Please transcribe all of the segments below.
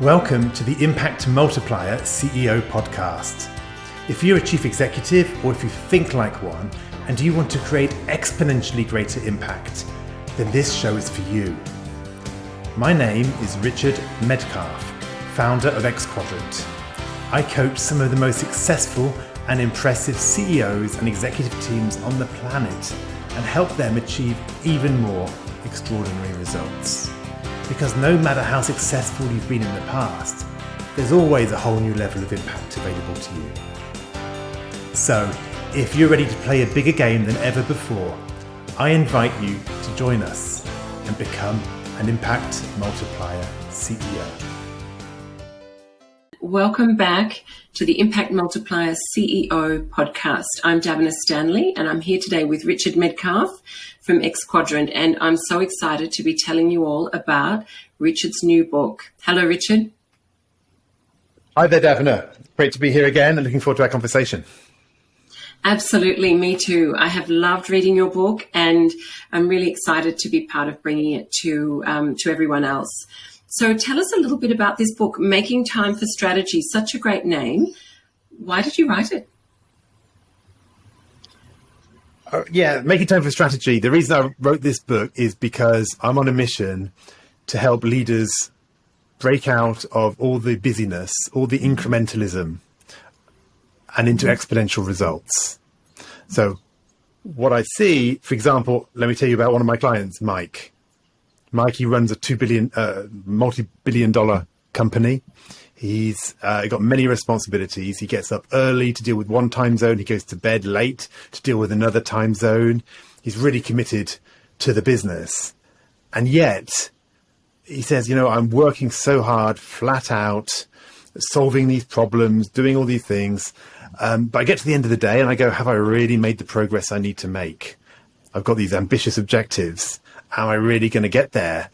Welcome to the Impact Multiplier CEO podcast. If you're a chief executive or if you think like one and you want to create exponentially greater impact, then this show is for you. My name is Richard Medcalf, founder of Xquadrant. I coach some of the most successful and impressive CEOs and executive teams on the planet and help them achieve even more extraordinary results. Because no matter how successful you've been in the past, there's always a whole new level of impact available to you. So, if you're ready to play a bigger game than ever before, I invite you to join us and become an Impact Multiplier CEO. Welcome back to the Impact Multiplier CEO podcast. I'm Davina Stanley and I'm here today with Richard Medcalf from Xquadrant, and I'm so excited to be telling you all about Richard's new book. Hello, Richard. Hi there, Davina. Great to be here again and looking forward to our conversation. Absolutely, me too. I have loved reading your book and I'm really excited to be part of bringing it to everyone else. So tell us a little bit about this book, Making Time for Strategy, such a great name. Why did you write it? Making Time for Strategy. The reason I wrote this book is because I'm on a mission to help leaders break out of all the busyness, all the incrementalism, and into exponential results. So what I see, for example, let me tell you about one of my clients, Mike. Mike, he runs a multi-billion dollar company. He's got many responsibilities. He gets up early to deal with one time zone. He goes to bed late to deal with another time zone. He's really committed to the business. And yet he says, I'm working so hard, flat out, solving these problems, doing all these things. But I get to the end of the day and I go, have I really made the progress I need to make? I've got these ambitious objectives. Am I really going to get there?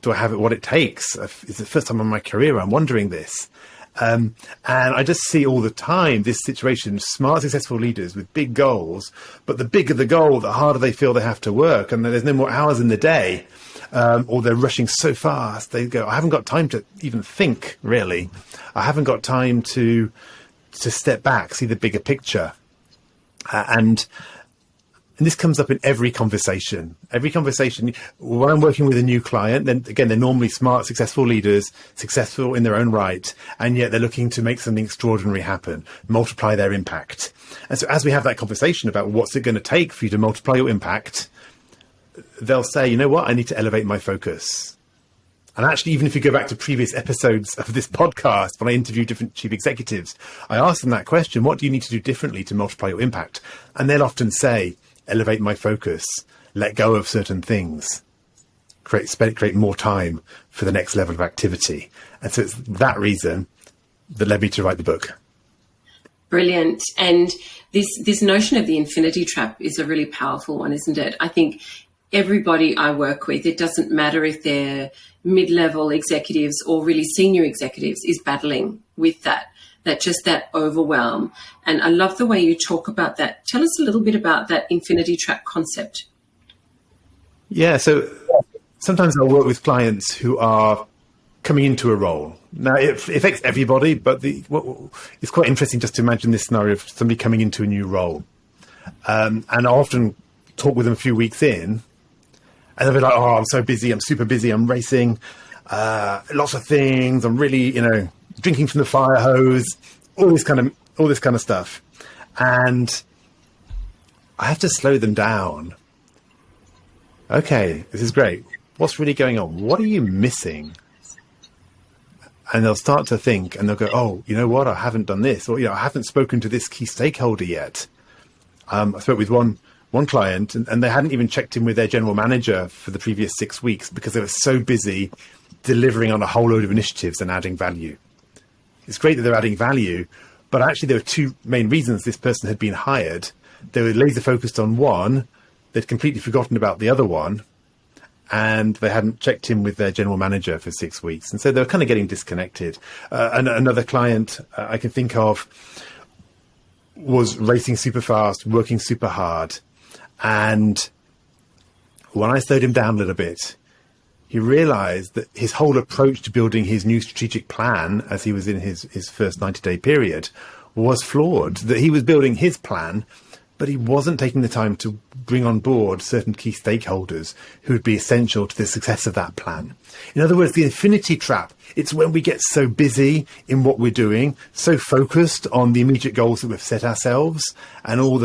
Do I have what it takes? It's the first time in my career I'm wondering this. And I just see all the time this situation, smart, successful leaders with big goals, but the bigger the goal, the harder they feel they have to work. And there's no more hours in the day, or they're rushing so fast. They go, I haven't got time to even think, really. I haven't got time to step back, see the bigger picture. And this comes up in every conversation. Every conversation, when I'm working with a new client, then again, they're normally smart, successful leaders, successful in their own right, and yet they're looking to make something extraordinary happen, multiply their impact. And so as we have that conversation about what's it going to take for you to multiply your impact, they'll say, you know what, I need to elevate my focus. And actually, even if you go back to previous episodes of this podcast, when I interview different chief executives, I ask them that question, what do you need to do differently to multiply your impact? And they'll often say, elevate my focus, let go of certain things, create more time for the next level of activity. And so it's that reason that led me to write the book. Brilliant. And this notion of the infinity trap is a really powerful one, isn't it? I think everybody I work with, it doesn't matter if they're mid-level executives or really senior executives, is battling with that overwhelm. And I love the way you talk about that. Tell us a little bit about that infinity trap concept. Yeah, so sometimes I'll work with clients who are coming into a role. Now, it affects everybody, but it's quite interesting just to imagine this scenario of somebody coming into a new role. And I often talk with them a few weeks in, and they'll be like, oh, I'm so busy, I'm super busy, I'm racing, lots of things, I'm really, drinking from the fire hose, all this kind of stuff. And I have to slow them down. Okay, this is great. What's really going on? What are you missing? And they'll start to think and they'll go, oh, you know what? I haven't done this, or, I haven't spoken to this key stakeholder yet. I spoke with one client and they hadn't even checked in with their general manager for the previous 6 weeks because they were so busy delivering on a whole load of initiatives and adding value. It's great that they're adding value, but actually there were two main reasons this person had been hired. They were laser focused on one, they'd completely forgotten about the other one, and they hadn't checked in with their general manager for 6 weeks. And so they were kind of getting disconnected. And another client I can think of was racing super fast, working super hard. And when I slowed him down a little bit, he realized that his whole approach to building his new strategic plan as he was in his first 90-day period was flawed, that he was building his plan, but he wasn't taking the time to bring on board certain key stakeholders who would be essential to the success of that plan. In other words, the infinity trap, it's when we get so busy in what we're doing, so focused on the immediate goals that we've set ourselves and all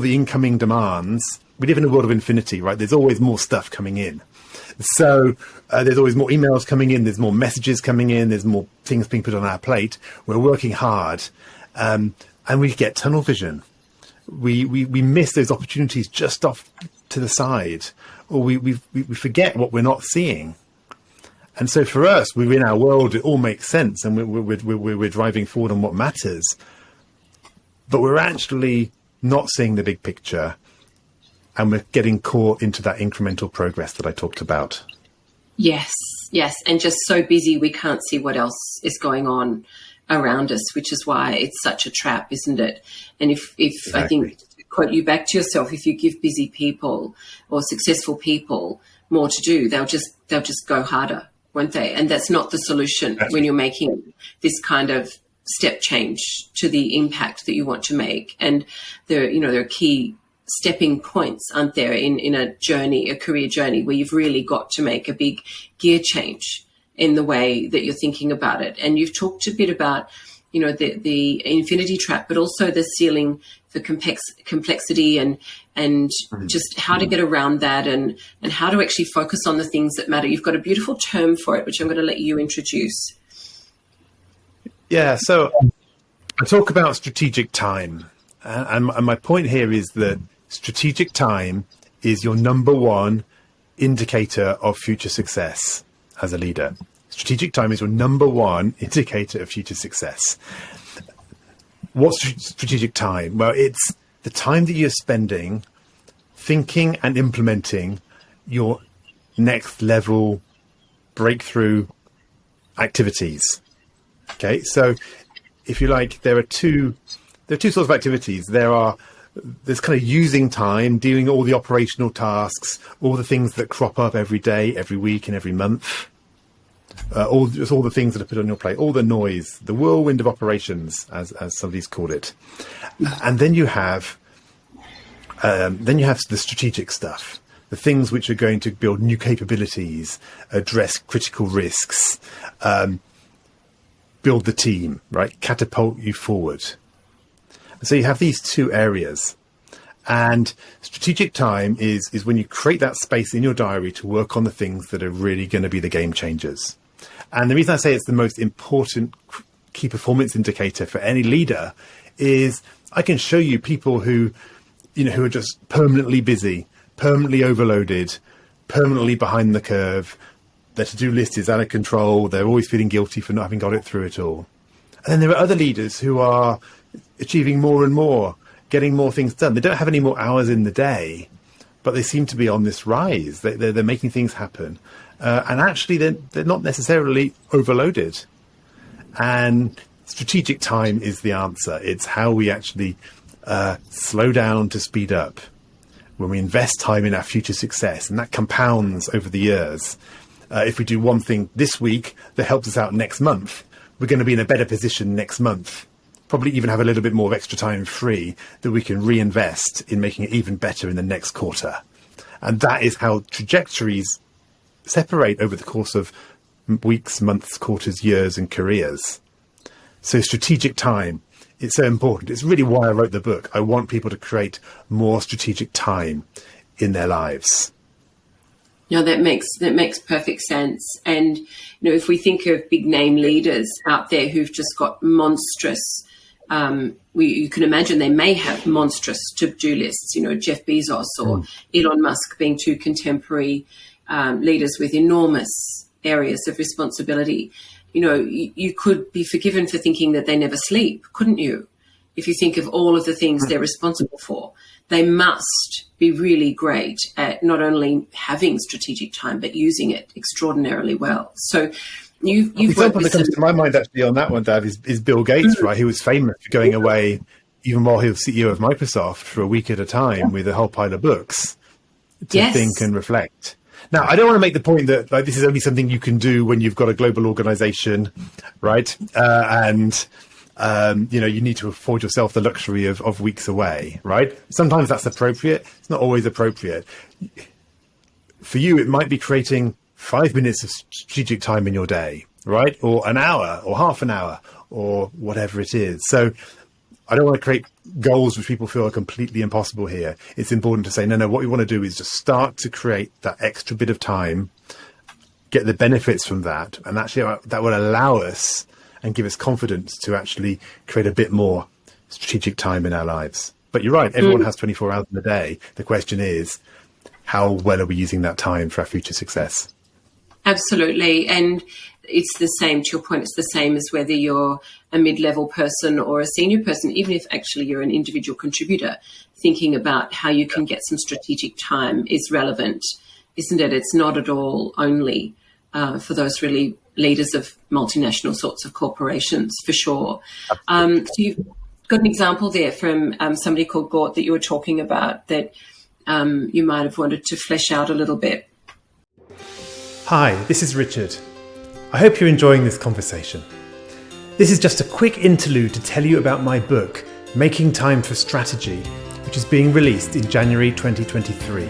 the incoming demands. We live in a world of infinity, right? There's always more stuff coming in. So there's always more emails coming in, there's more messages coming in, there's more things being put on our plate. We're working hard, and we get tunnel vision. We miss those opportunities just off to the side, or we forget what we're not seeing. And so for us, we're in our world, it all makes sense, and we're driving forward on what matters. But we're actually not seeing the big picture, and we're getting caught into that incremental progress that I talked about. Yes, and just so busy we can't see what else is going on around us, which is why it's such a trap, isn't it? And if exactly. I think, to quote you back to yourself, if you give busy people or successful people more to do, they'll just go harder, won't they? And that's not the solution when you're making this kind of step change to the impact that you want to make. And there are key stepping points, aren't there, in a journey, a career journey, where you've really got to make a big gear change in the way that you're thinking about it. And you've talked a bit about, the infinity trap, but also the ceiling for complexity and just how to get around that and how to actually focus on the things that matter. You've got a beautiful term for it, which I'm going to let you introduce. Yeah, so I talk about strategic time. And my point here is that strategic time is your number one indicator of future success as a leader. Strategic time is your number one indicator of future success. What's strategic time? Well, it's the time that you're spending thinking and implementing your next level breakthrough activities. Okay, so if you like, there are two sorts of activities. There's kind of using time, doing all the operational tasks, all the things that crop up every day, every week, and every month. All the things that are put on your plate, all the noise, the whirlwind of operations, as somebody's called it. And then you have the strategic stuff, the things which are going to build new capabilities, address critical risks, build the team, right? Catapult you forward. So you have these two areas, and strategic time is when you create that space in your diary to work on the things that are really going to be the game changers. And the reason I say it's the most important key performance indicator for any leader is I can show you people who are just permanently busy, permanently overloaded, permanently behind the curve. Their to-do list is out of control. They're always feeling guilty for not having got it through it all. And then there are other leaders who are achieving more and more, getting more things done. They don't have any more hours in the day, but they seem to be on this rise. They're making things happen. And actually, they're not necessarily overloaded. And strategic time is the answer. It's how we actually slow down to speed up when we invest time in our future success. And that compounds over the years. If we do one thing this week that helps us out next month, we're going to be in a better position next month. Probably even have a little bit more of extra time free that we can reinvest in making it even better in the next quarter. And that is how trajectories separate over the course of weeks, months, quarters, years, and careers. So strategic time, it's so important. It's really why I wrote the book. I want people to create more strategic time in their lives. No, that makes perfect sense. And if we think of big name leaders out there who've just got monstrous, you can imagine they may have monstrous to-do lists. Jeff Bezos or Elon Musk being two contemporary leaders with enormous areas of responsibility. You could be forgiven for thinking that they never sleep, couldn't you? If you think of all of the things they're responsible for. They must be really great at not only having strategic time, but using it extraordinarily well. So you've the example that comes to my mind actually on that one, Dad, is Bill Gates, right? He was famous for going away, even while he was CEO of Microsoft, for a week at a time with a whole pile of books to think and reflect. Now, I don't want to make the point that like this is only something you can do when you've got a global organization, right? You need to afford yourself the luxury of weeks away, right? Sometimes that's appropriate. It's not always appropriate. For you, it might be creating 5 minutes of strategic time in your day, right? Or an hour or half an hour or whatever it is. So I don't want to create goals which people feel are completely impossible here. It's important to say, no, what we want to do is just start to create that extra bit of time, get the benefits from that. And actually that will allow us and give us confidence to actually create a bit more strategic time in our lives. But you're right, everyone has 24 hours in a day. The question is, how well are we using that time for our future success? Absolutely. And it's the same, to your point, it's the same as whether you're a mid-level person or a senior person, even if actually you're an individual contributor, thinking about how you can get some strategic time is relevant, isn't it? It's not at all only for those really leaders of multinational sorts of corporations, for sure. So you've got an example there from somebody called Gort that you were talking about that you might have wanted to flesh out a little bit. Hi, this is Richard. I hope you're enjoying this conversation. This is just a quick interlude to tell you about my book, Making Time for Strategy, which is being released in January 2023.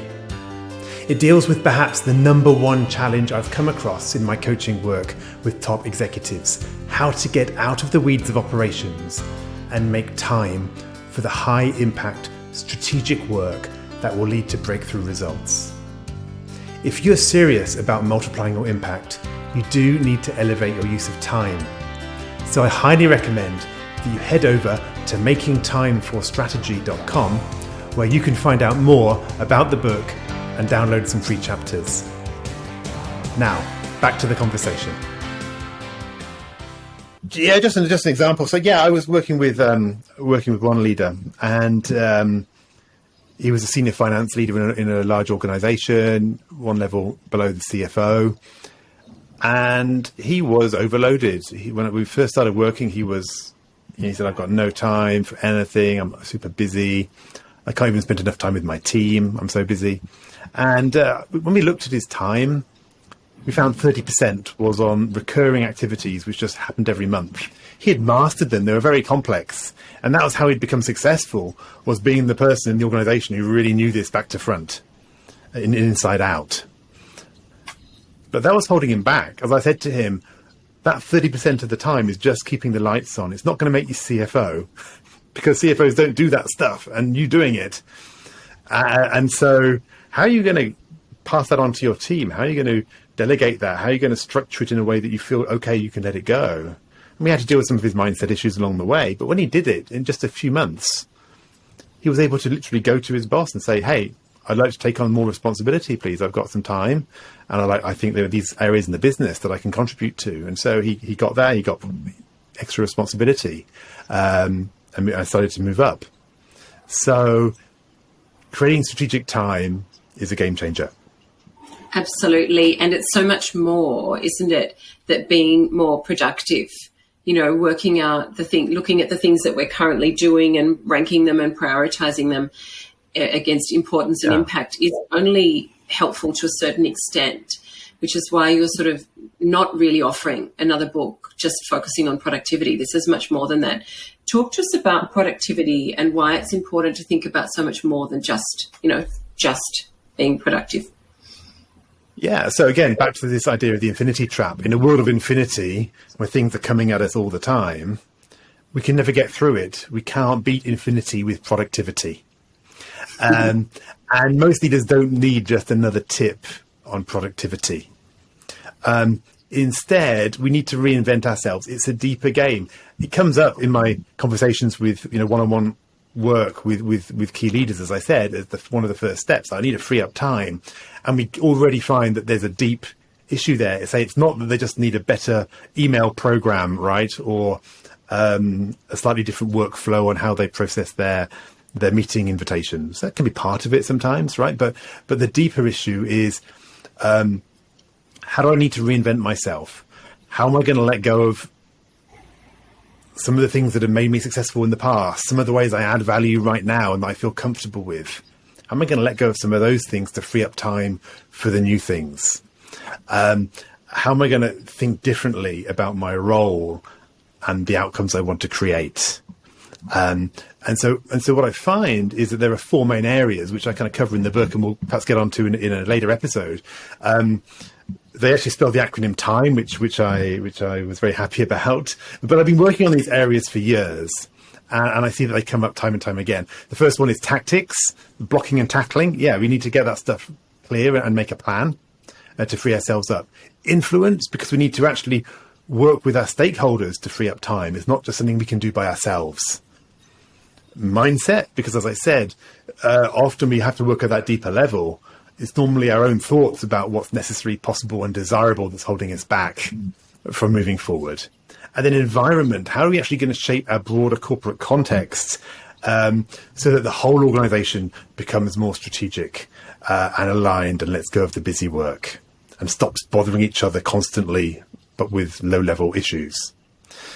It deals with perhaps the number one challenge I've come across in my coaching work with top executives: how to get out of the weeds of operations and make time for the high impact strategic work that will lead to breakthrough results. If you're serious about multiplying your impact, you do need to elevate your use of time. So I highly recommend that you head over to makingtimeforstrategy.com, where you can find out more about the book and download some free chapters. Now, back to the conversation. Yeah, just an example. So yeah, I was working with one leader, and he was a senior finance leader in a large organization, one level below the CFO. And he was overloaded. When we first started working, he said, I've got no time for anything. I'm super busy. I can't even spend enough time with my team. I'm so busy. And when we looked at his time, we found 30% was on recurring activities, which just happened every month. He had mastered them. They were very complex. And that was how he'd become successful, was being the person in the organization who really knew this back to front, inside out. But that was holding him back. As I said to him, that 30% of the time is just keeping the lights on. It's not going to make you CFO, because CFOs don't do that stuff, and you doing it. And so how are you going to pass that on to your team? How are you going to delegate that? How are you going to structure it in a way that you feel, okay, you can let it go? And we had to deal with some of his mindset issues along the way. But when he did it in just a few months, he was able to literally go to his boss and say, hey, I'd like to take on more responsibility, please. I've got some time, and I think there are these areas in the business that I can contribute to. And so he got there, he got extra responsibility, and I started to move up. So creating strategic time is a game changer. Absolutely. And it's so much more, isn't it, that being more productive, working out looking at the things that we're currently doing and ranking them and prioritizing them against importance and impact is only helpful to a certain extent, which is why you're sort of not really offering another book just focusing on productivity. This is much more than that. Talk to us about productivity and why it's important to think about so much more than just being productive. Yeah, so again, back to this idea of the infinity trap. In a world of infinity, where things are coming at us all the time, we can never get through it. We can't beat infinity with productivity. And most leaders don't need just another tip on productivity. Instead, we need to reinvent ourselves. It's a deeper game. It comes up in my conversations with one-on-one work with key leaders, as I said, as one of the first steps. I need to free up time. And we already find that there's a deep issue there. It's not that they just need a better email program, right? Or a slightly different workflow on how they process their meeting invitations. That can be part of it sometimes, right? But the deeper issue is, how do I need to reinvent myself? How am I going to let go of some of the things that have made me successful in the past? Some of the ways I add value right now and that I feel comfortable with. How am I going to let go of some of those things to free up time for the new things? How am I going to think differently about my role and the outcomes I want to create? And so what I find is that there are four main areas, which I kind of cover in the book, and we'll perhaps get onto in a later episode. They actually spell the acronym TIME, which I was very happy about. But I've been working on these areas for years, and I see that they come up time and time again. The first one is tactics, blocking and tackling. Yeah, we need to get that stuff clear and make a plan to free ourselves up. Influence, because we need to actually work with our stakeholders to free up time. It's not just something we can do by ourselves. Mindset, because as I said, often we have to work at that deeper level. It's normally our own thoughts about what's necessary, possible and desirable that's holding us back from moving forward. And then environment, how are we actually going to shape our broader corporate context so that the whole organization becomes more strategic and aligned and lets go of the busy work and stops bothering each other constantly, but with low-level issues.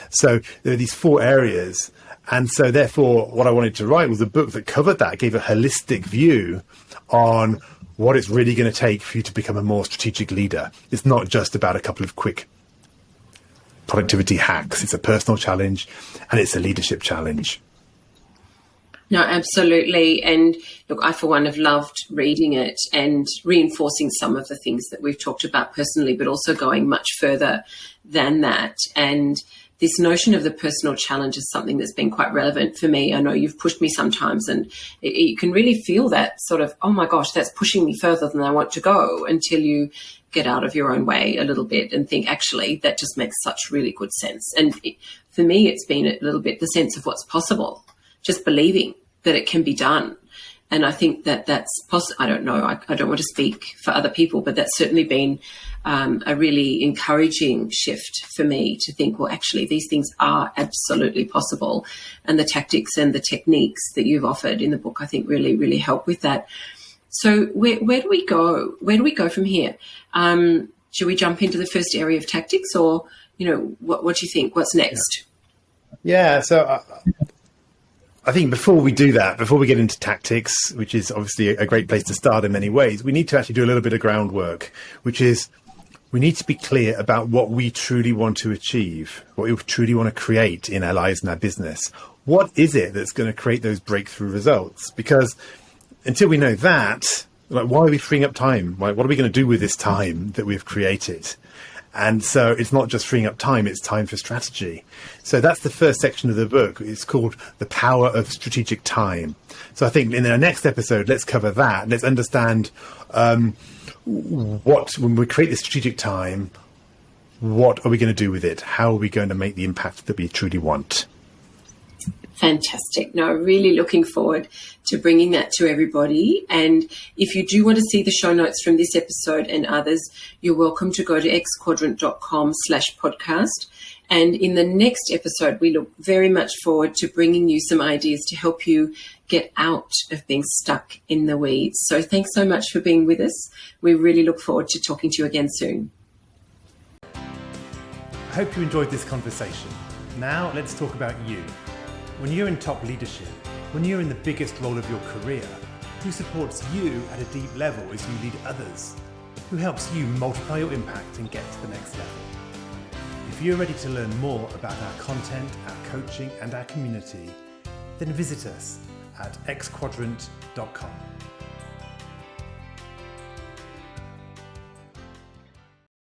So there are these four areas. And so therefore, what I wanted to write was a book that covered that, gave a holistic view on what it's really going to take for you to become a more strategic leader. It's not just about a couple of quick productivity hacks. It's a personal challenge and it's a leadership challenge. No, absolutely. And look, I, for one, have loved reading it and reinforcing some of the things that we've talked about personally, but also going much further than that. And this notion of the personal challenge is something that's been quite relevant for me. I know you've pushed me sometimes, and you can really feel that sort of, oh my gosh, that's pushing me further than I want to go, until you get out of your own way a little bit and think, actually, that just makes such really good sense. And for me, it's been a little bit the sense of what's possible, just believing that it can be done. And I think that that's possible. I don't know. I don't want to speak for other people, but that's certainly been a really encouraging shift for me to think, well, actually, these things are absolutely possible. And the tactics and the techniques that you've offered in the book, I think, really, really help with that. So where do we go? Where do we go from here? Should we jump into the first area of tactics, or, what do you think? What's next? Yeah. So I think before we do that, before we get into tactics, which is obviously a great place to start in many ways, we need to actually do a little bit of groundwork, which is we need to be clear about what we truly want to achieve, what we truly want to create in our lives and our business. What is it that's going to create those breakthrough results? Because until we know that, like, why are we freeing up time? What are we going to do with this time that we've created? And so it's not just freeing up time, it's time for strategy. So that's the first section of the book. It's called The Power of Strategic Time. So I think in our next episode, let's cover that. Let's understand when we create this strategic time, what are we going to do with it? How are we going to make the impact that we truly want? Fantastic. No, really looking forward to bringing that to everybody. And if you do want to see the show notes from this episode and others, you're welcome to go to xquadrant.com/podcast. And in the next episode, we look very much forward to bringing you some ideas to help you get out of being stuck in the weeds. So thanks so much for being with us. We really look forward to talking to you again soon. I hope you enjoyed this conversation. Now let's talk about you. When you're in top leadership, when you're in the biggest role of your career, who supports you at a deep level as you lead others? Who helps you multiply your impact and get to the next level? If you're ready to learn more about our content, our coaching, and our community, then visit us at xquadrant.com.